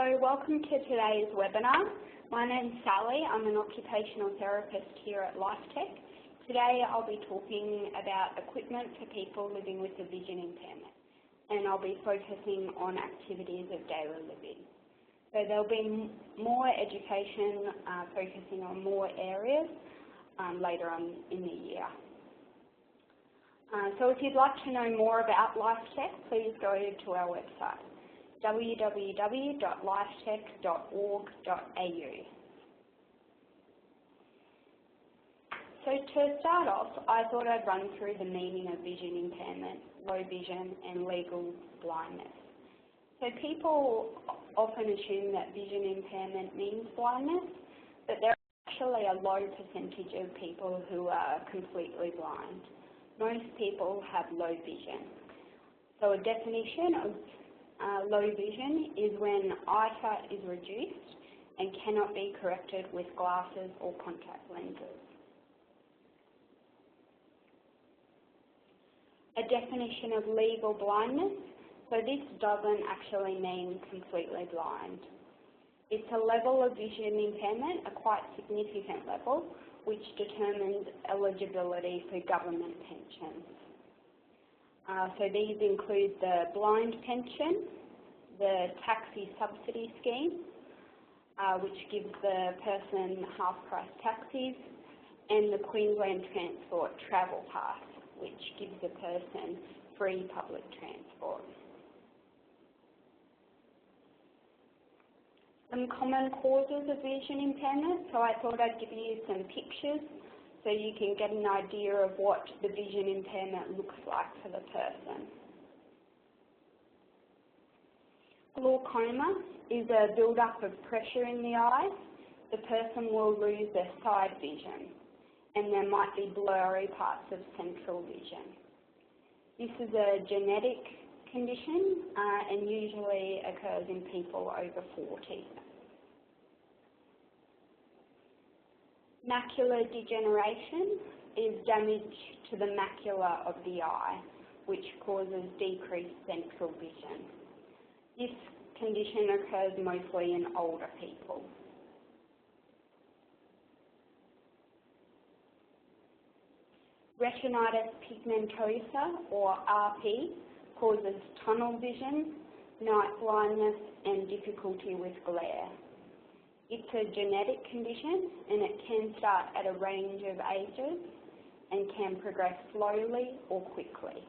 So welcome to today's webinar. My name's Sally. I'm an occupational therapist here at LifeTec. Today I'll be talking about equipment for people living with a vision impairment, and I'll be focusing on activities of daily living. So there'll be more education focusing on more areas later on in the year. So if you'd like to know more about LifeTec, please go to our website, www.lifetec.org.au. So to start off, I thought I'd run through the meaning of vision impairment, low vision and legal blindness. So people often assume that vision impairment means blindness, but there are actually a low percentage of people who are completely blind. Most people have low vision. So a definition of low vision is when eyesight is reduced and cannot be corrected with glasses or contact lenses. A definition of legal blindness, so this doesn't actually mean completely blind. It's a level of vision impairment, a quite significant level, which determines eligibility for government pensions. So these include the blind pension, the taxi subsidy scheme, which gives the person half-price taxis, and the Queensland Transport Travel Pass, which gives the person free public transport. Some common causes of vision impairment, so I thought I'd give you some pictures so you can get an idea of what the vision impairment looks like for the person. Glaucoma is a build-up of pressure in the eye. The person will lose their side vision, and there might be blurry parts of central vision. This is a genetic condition and usually occurs in people over 40. Macular degeneration is damage to the macula of the eye, which causes decreased central vision. This condition occurs mostly in older people. Retinitis pigmentosa, or RP, causes tunnel vision, night blindness, and difficulty with glare. It's a genetic condition, and it can start at a range of ages and can progress slowly or quickly.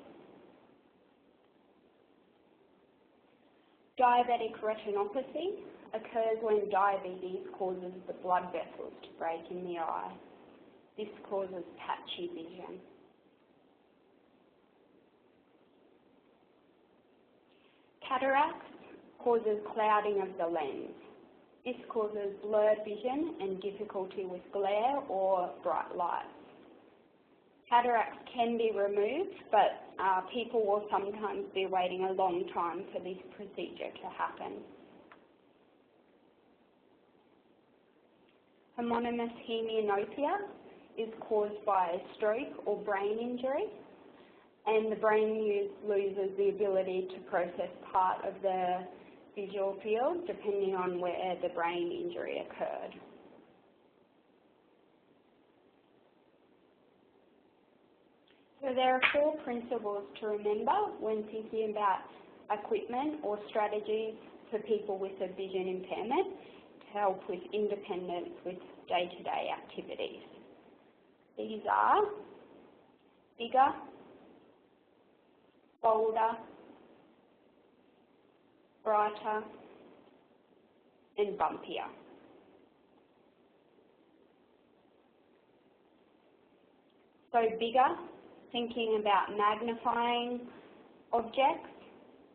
Diabetic retinopathy occurs when diabetes causes the blood vessels to break in the eye. This causes patchy vision. Cataracts causes clouding of the lens. This causes blurred vision and difficulty with glare or bright lights. Cataracts can be removed, but people will sometimes be waiting a long time for this procedure to happen. Homonymous hemianopia is caused by a stroke or brain injury, and the brain loses the ability to process part of the visual field depending on where the brain injury occurred. So there are 4 principles to remember when thinking about equipment or strategies for people with a vision impairment to help with independence with day-to-day activities. These are bigger, bolder, brighter, and bumpier. So bigger, thinking about magnifying objects,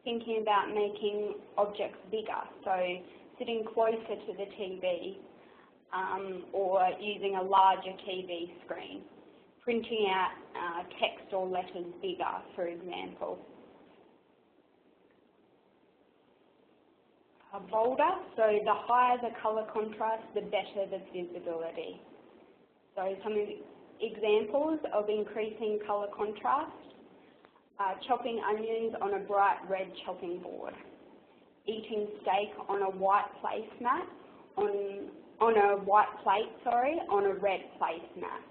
thinking about making objects bigger, so sitting closer to the TV or using a larger TV screen, printing out text or letters bigger, for example. Bolder, so the higher the colour contrast, the better the visibility. So some examples of increasing colour contrast, chopping onions on a bright red chopping board, eating steak on a white placemat, on a white plate, on a red placemat,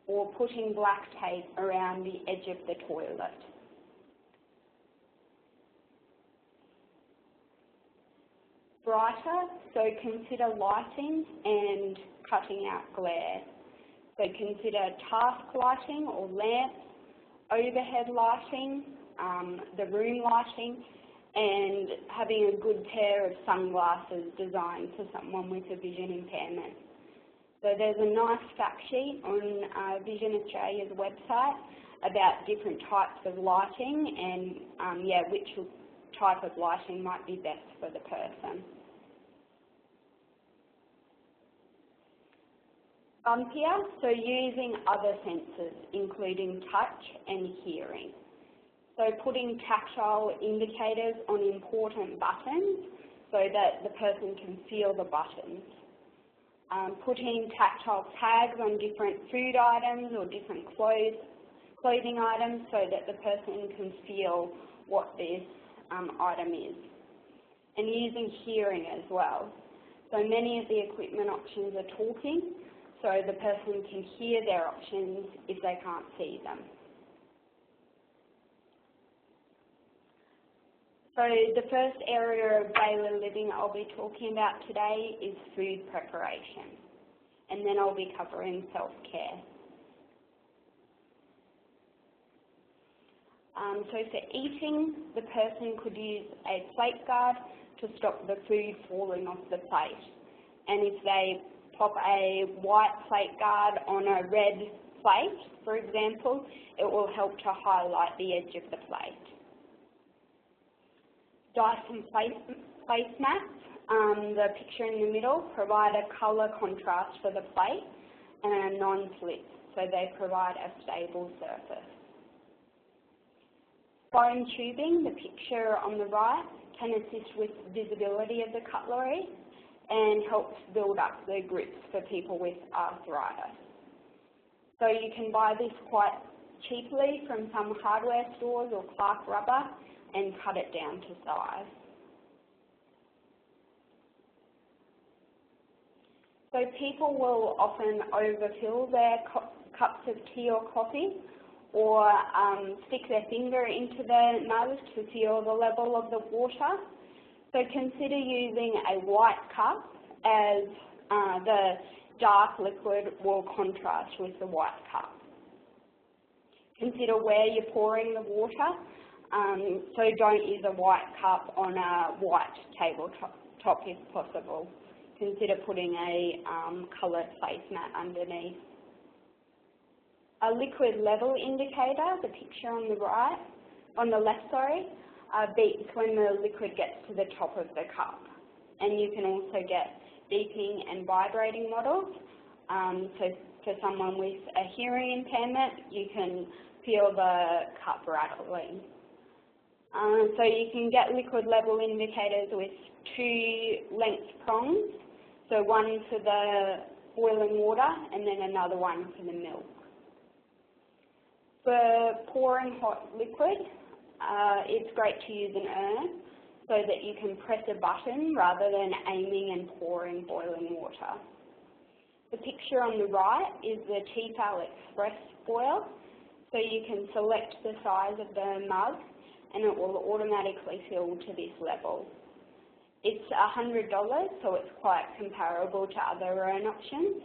or putting black tape around the edge of the toilet. Brighter, so consider lighting and cutting out glare. So consider task lighting or lamps, overhead lighting, the room lighting, and having a good pair of sunglasses designed for someone with a vision impairment. So there's a nice fact sheet on Vision Australia's website about different types of lighting and which type of lighting might be best for the person. Bumpier, so using other senses, including touch and hearing. So putting tactile indicators on important buttons so that the person can feel the buttons. Putting tactile tags on different food items or different clothing items so that the person can feel what this item is. And using hearing as well. So many of the equipment options are talking, so the person can hear their options if they can't see them. So the first area of daily living I'll be talking about today is food preparation, and then I'll be covering self-care. So for eating, the person could use a plate guard to stop the food falling off the plate. And if they pop a white plate guard on a red plate, for example, it will help to highlight the edge of the plate. Dyson placemats, the picture in the middle, provide a colour contrast for the plate and a non-slip, so they provide a stable surface. Foam tubing, the picture on the right, can assist with visibility of the cutlery and helps build up the grips for people with arthritis. So you can buy this quite cheaply from some hardware stores or Clark Rubber and cut it down to size. So people will often overfill their cups of tea or coffee, or stick their finger into their mug to feel the level of the water. So consider using a white cup, as the dark liquid will contrast with the white cup. Consider where you're pouring the water, so don't use a white cup on a white tabletop if possible. Consider putting a coloured placemat underneath. A liquid level indicator, the picture on the left, beeps when the liquid gets to the top of the cup. And you can also get beeping and vibrating models. So for someone with a hearing impairment, you can feel the cup rattling. So you can get liquid level indicators with 2 length prongs, so one for the boiling water and then another one for the milk. For pouring hot liquid, it's great to use an urn so that you can press a button rather than aiming and pouring boiling water. The picture on the right is the Tefal Express boil, so you can select the size of the mug and it will automatically fill to this level. It's $100, so it's quite comparable to other urn options.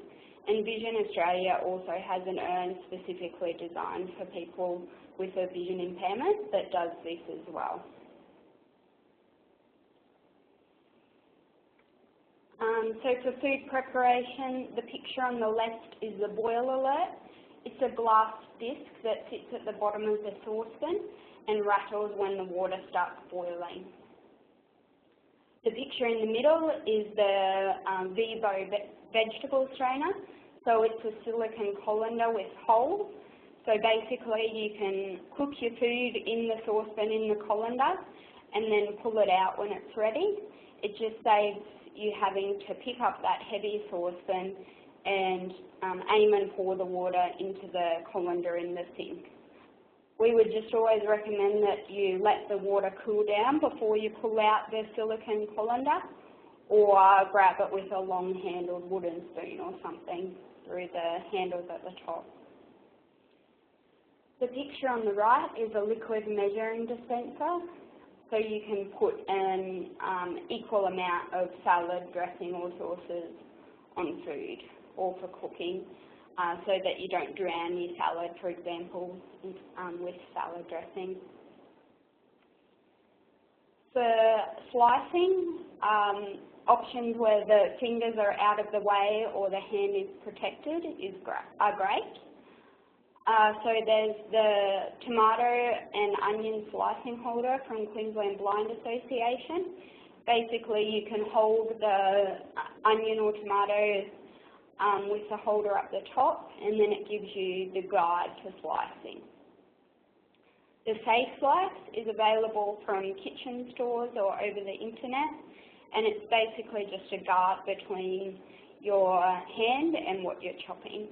And Vision Australia also has an urn specifically designed for people with a vision impairment that does this as well. So for food preparation, the picture on the left is the boil alert. It's a glass disc that sits at the bottom of the saucepan and rattles when the water starts boiling. The picture in the middle is the Vivo vegetable strainer. So it's a silicone colander with holes. So basically you can cook your food in the saucepan in the colander and then pull it out when it's ready. It just saves you having to pick up that heavy saucepan and aim and pour the water into the colander in the sink. We would just always recommend that you let the water cool down before you pull out the silicone colander, or grab it with a long-handled wooden spoon or something through the handles at the top. The picture on the right is a liquid measuring dispenser, so you can put an equal amount of salad dressing or sauces on food or for cooking, so that you don't drown your salad, for example, with salad dressing. For slicing, options where the fingers are out of the way or the hand is protected are great. So there's the tomato and onion slicing holder from Queensland Blind Association. Basically, you can hold the onion or tomato with the holder up the top, and then it gives you the guide for slicing. The Safe Slice is available from kitchen stores or over the internet, and it's basically just a guard between your hand and what you're chopping.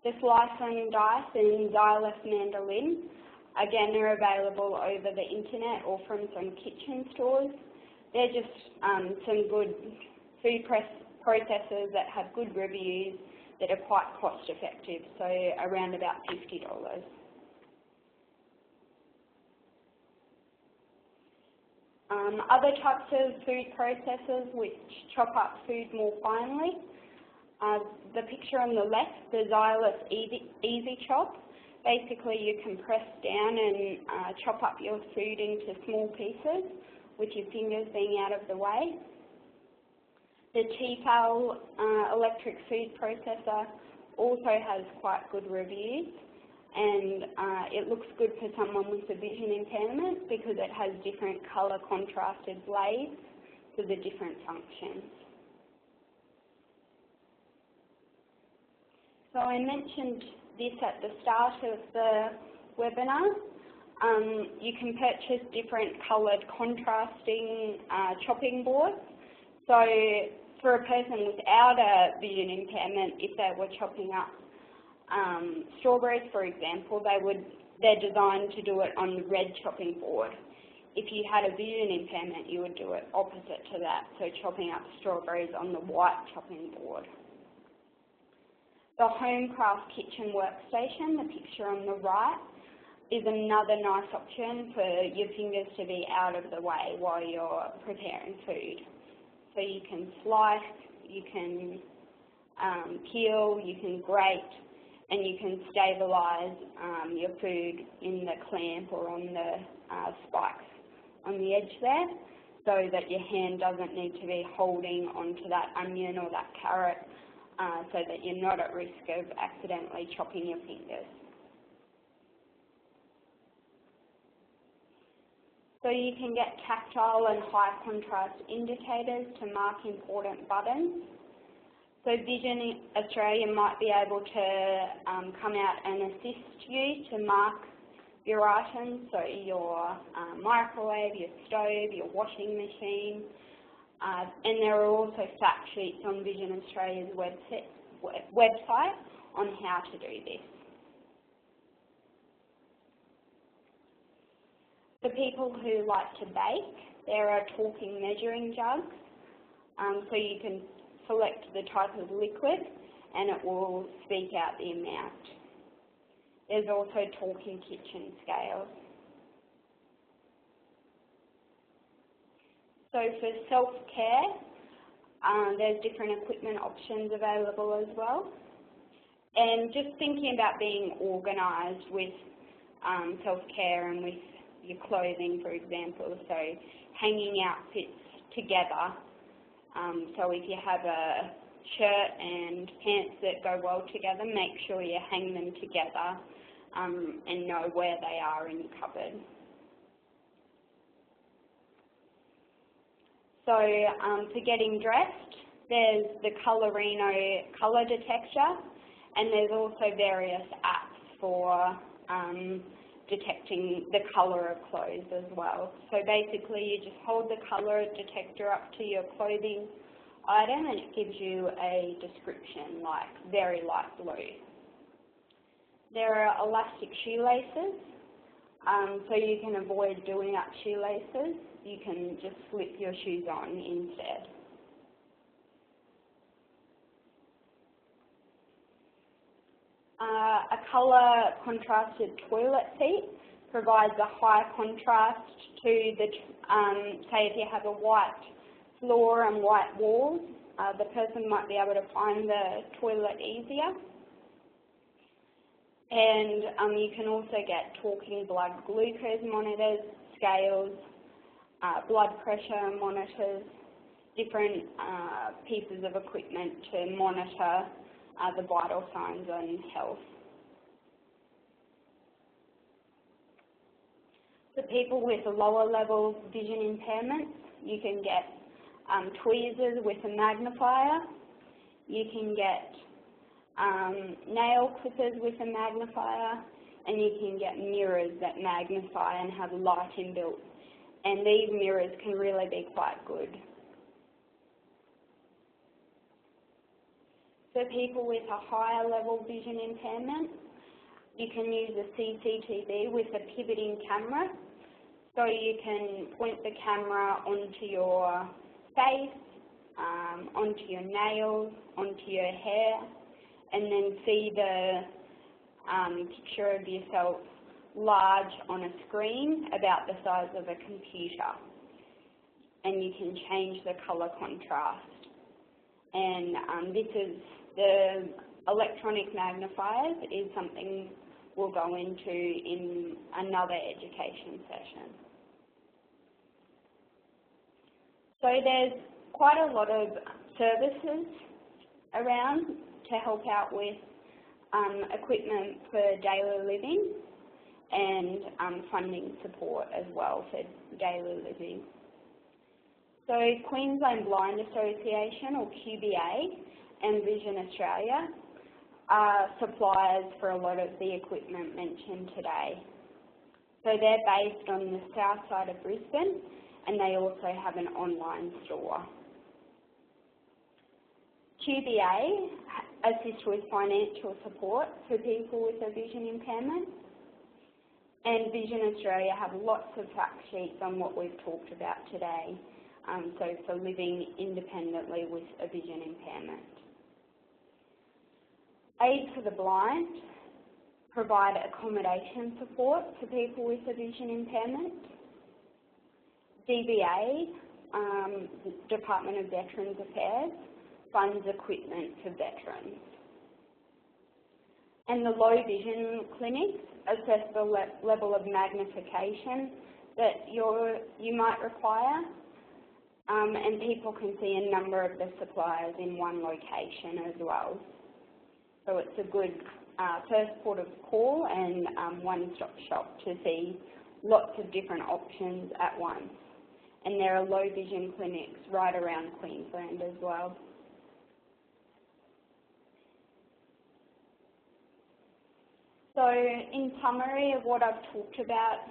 The slicing dice and Xylus mandolin, again, are available over the internet or from some kitchen stores. They're just some good food processors that have good reviews that are quite cost effective, so around about $50. Other types of food processors which chop up food more finely. The picture on the left, the Xylus Easy Chop. Basically, you can press down and chop up your food into small pieces with your fingers being out of the way. The Tefal electric food processor also has quite good reviews, and it looks good for someone with a vision impairment because it has different colour contrasted blades for the different functions. So I mentioned this at the start of the webinar. You can purchase different coloured contrasting chopping boards. So for a person without a vision impairment, if they were chopping up strawberries, for example, they're designed to do it on the red chopping board. If you had a vision impairment, you would do it opposite to that, so chopping up strawberries on the white chopping board. The Homecraft Kitchen Workstation, the picture on the right, is another nice option for your fingers to be out of the way while you're preparing food. So you can slice, you can peel, you can grate, and you can stabilise your food in the clamp or on the spikes on the edge there, so that your hand doesn't need to be holding onto that onion or that carrot, so that you're not at risk of accidentally chopping your fingers. So you can get tactile and high contrast indicators to mark important buttons. So Vision Australia might be able to come out and assist you to mark your items, so your microwave, your stove, your washing machine. And there are also fact sheets on Vision Australia's website on how to do this. For people who like to bake, there are talking measuring jugs, so you can select the type of liquid and it will speak out the amount. There's also talking kitchen scales. So for self-care, there's different equipment options available as well. And just thinking about being organised with self-care and with your clothing, for example, so hanging outfits together. So if you have a shirt and pants that go well together, make sure you hang them together and know where they are in your cupboard. So for getting dressed, there's the Colorino colour detector, and there's also various apps for detecting the colour of clothes as well. So basically you just hold the colour detector up to your clothing item and it gives you a description like very light blue. There are elastic shoelaces, so you can avoid doing up shoelaces. You can just slip your shoes on instead. A colour contrasted toilet seat provides a high contrast to the, say if you have a white floor and white walls, the person might be able to find the toilet easier. And you can also get talking blood glucose monitors, scales, blood pressure monitors, different pieces of equipment to monitor the vital signs on health. For people with a lower level vision impairment, you can get tweezers with a magnifier. You can get nail clippers with a magnifier, and you can get mirrors that magnify and have light inbuilt. And these mirrors can really be quite good. For people with a higher level vision impairment, you can use a CCTV with a pivoting camera. So you can point the camera onto your face, onto your nails, onto your hair, and then see the picture of yourself large on a screen about the size of a computer. And you can change the colour contrast. And this is the electronic magnifiers is something we'll go into in another education session. So there's quite a lot of services around to help out with equipment for daily living and funding support as well for daily living. So Queensland Blind Association, or QBA, and Vision Australia are suppliers for a lot of the equipment mentioned today. So they're based on the south side of Brisbane, and they also have an online store. QBA assists with financial support for people with a vision impairment, and Vision Australia have lots of fact sheets on what we've talked about today, so for living independently with a vision impairment. Aid for the Blind provide accommodation support for people with a vision impairment. DVA, Department of Veterans Affairs, funds equipment for veterans. And the low vision clinics assess the level of magnification that you might require, and people can see a number of the suppliers in one location as well. So it's a good first port of call and one-stop shop to see lots of different options at once. And there are low vision clinics right around Queensland as well. So in summary of what I've talked about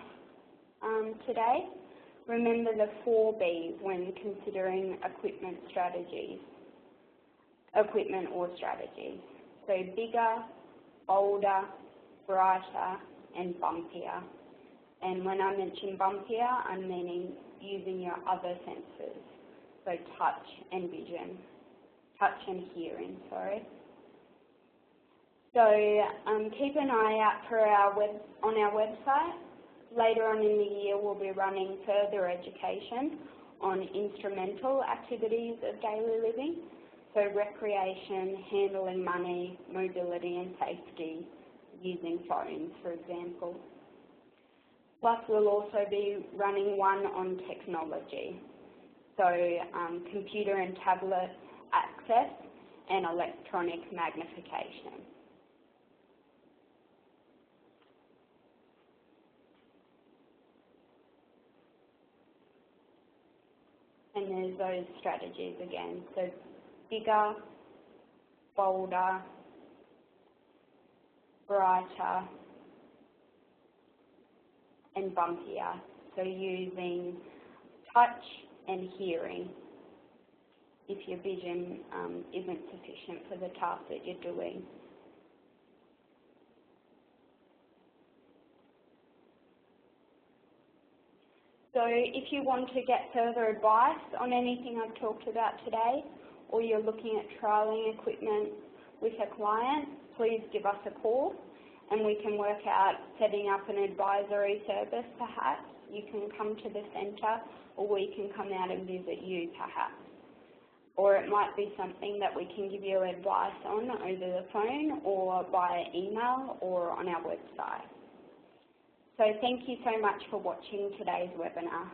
today, remember the 4 Bs when considering equipment or strategies. So bigger, bolder, brighter, and bumpier. And when I mention bumpier, I'm meaning using your other senses, so touch and vision, touch and hearing, sorry. So keep an eye out for on our website. Later on in the year, we'll be running further education on instrumental activities of daily living, so recreation, handling money, mobility and safety, using phones, for example. Plus, we'll also be running one on technology, so computer and tablet access and electronic magnification. And there's those strategies again, so bigger, bolder, brighter, and bumpier, so using touch and hearing if your vision isn't sufficient for the task that you're doing. if you want to get further advice on anything I've talked about today, or you're looking at trialling equipment with a client, please give us a call and we can work out setting up an advisory service perhaps. You can come to the centre or we can come out and visit you perhaps. Or it might be something that we can give you advice on over the phone or via email or on our website. So thank you so much for watching today's webinar.